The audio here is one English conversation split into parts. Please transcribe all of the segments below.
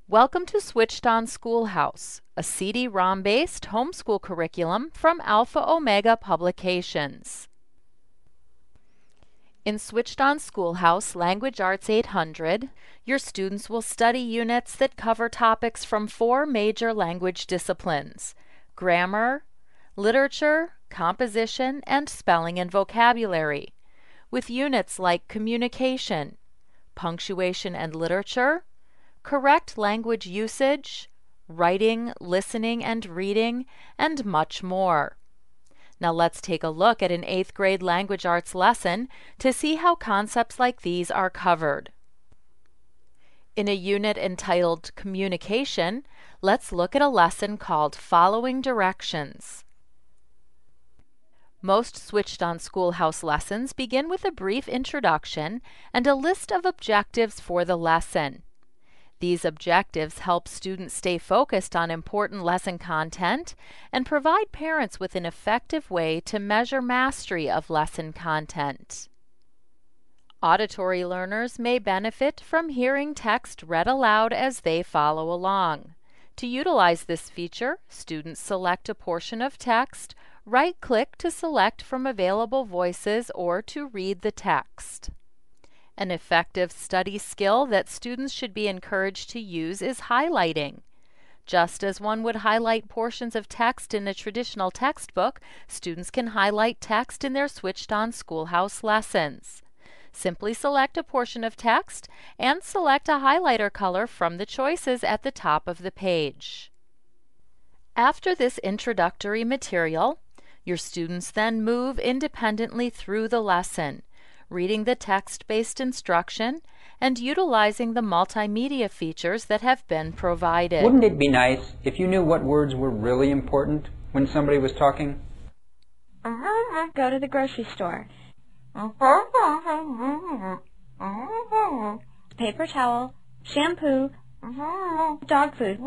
Welcome to Switched On Schoolhouse, a CD-ROM-based homeschool curriculum from Alpha Omega Publications. In Switched On Schoolhouse Language Arts 800, your students will study units that cover topics from 4 major language disciplines: grammar, literature, composition, and spelling and vocabulary, with units like communication, punctuation and literature, correct language usage, writing, listening, and reading, and much more. Now let's take a look at an 8th grade language arts lesson to see how concepts like these are covered. In a unit entitled Communication, let's look at a lesson called Following Directions. Most Switched On Schoolhouse lessons begin with a brief introduction and a list of objectives for the lesson. These objectives help students stay focused on important lesson content and provide parents with an effective way to measure mastery of lesson content. Auditory learners may benefit from hearing text read aloud as they follow along. To utilize this feature, students select a portion of text, right-click to select from available voices or to read the text. An effective study skill that students should be encouraged to use is highlighting. Just as one would highlight portions of text in a traditional textbook, students can highlight text in their Switched On Schoolhouse lessons. Simply select a portion of text and select a highlighter color from the choices at the top of the page. After this introductory material, your students then move independently through the lesson, reading the text-based instruction, and utilizing the multimedia features that have been provided. Wouldn't it be nice if you knew what words were really important when somebody was talking? Go to the grocery store. Paper towel, shampoo, dog food.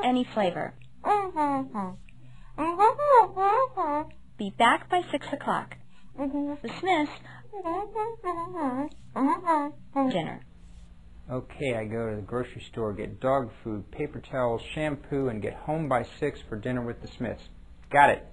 Any flavor. Be back by 6 o'clock. Dismiss. Dinner. Okay, I go to the grocery store, get dog food, paper towels, shampoo, and get home by 6 for dinner with the Smiths. Got it.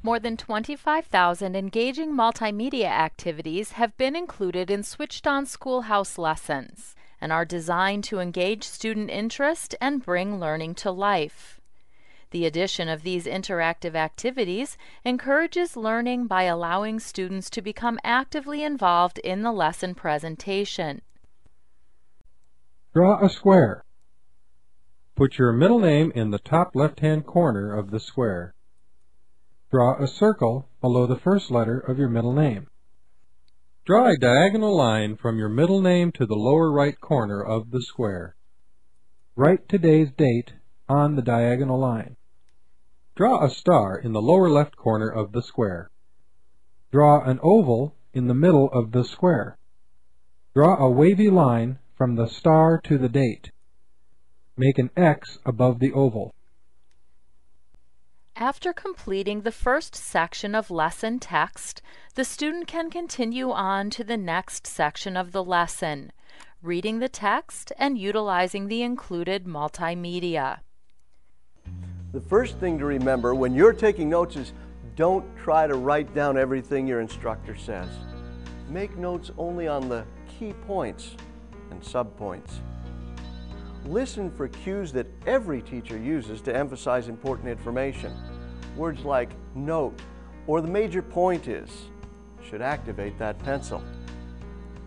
More than 25,000 engaging multimedia activities have been included in Switched On Schoolhouse lessons and are designed to engage student interest and bring learning to life. The addition of these interactive activities encourages learning by allowing students to become actively involved in the lesson presentation. Draw a square. Put your middle name in the top left-hand corner of the square. Draw a circle below the first letter of your middle name. Draw a diagonal line from your middle name to the lower right corner of the square. Write today's date on the diagonal line. Draw a star in the lower left corner of the square. Draw an oval in the middle of the square. Draw a wavy line from the star to the date. Make an X above the oval. After completing the first section of lesson text, the student can continue on to the next section of the lesson, reading the text and utilizing the included multimedia. The first thing to remember when you're taking notes is don't try to write down everything your instructor says. Make notes only on the key points and subpoints. Listen for cues that every teacher uses to emphasize important information. Words like note or the major point is should activate that pencil.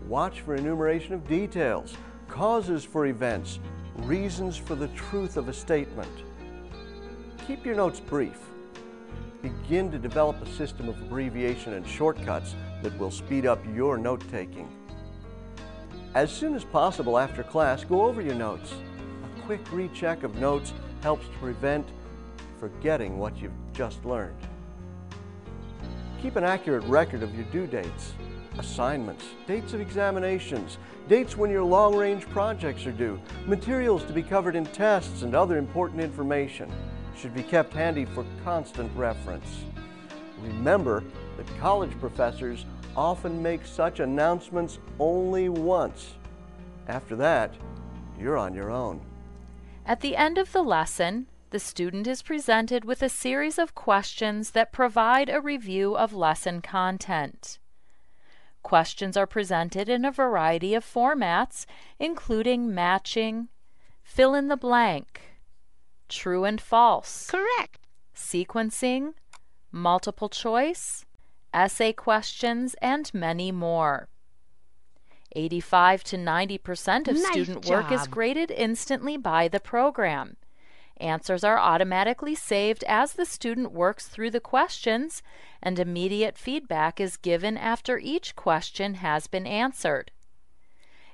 Watch for enumeration of details, causes for events, reasons for the truth of a statement. Keep your notes brief. Begin to develop a system of abbreviation and shortcuts that will speed up your note-taking. As soon as possible after class, go over your notes. A quick recheck of notes helps to prevent forgetting what you've just learned. Keep an accurate record of your due dates, assignments, dates of examinations, dates when your long-range projects are due, materials to be covered in tests, and other important information should be kept handy for constant reference. Remember that college professors often make such announcements only once. After that, you're on your own. At the end of the lesson, the student is presented with a series of questions that provide a review of lesson content. Questions are presented in a variety of formats, including matching, fill in the blank, true and false, Correct. sequencing, multiple choice, essay questions, and many more. 85 to 90% of Nice student work is job. graded instantly by the program. Answers are automatically saved as the student works through the questions, and immediate feedback is given after each question has been answered.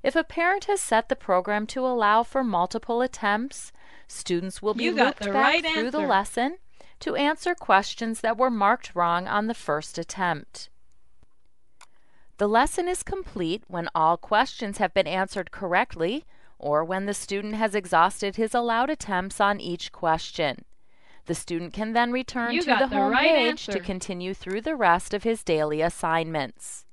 If a parent has set the program to allow for multiple attempts, students will be You got looped the back right through the answer. lesson to answer questions that were marked wrong on the first attempt. The lesson is complete when all questions have been answered correctly or when the student has exhausted his allowed attempts on each question. The student can then return You to got the the home right page to answer. continue through the rest of his daily assignments.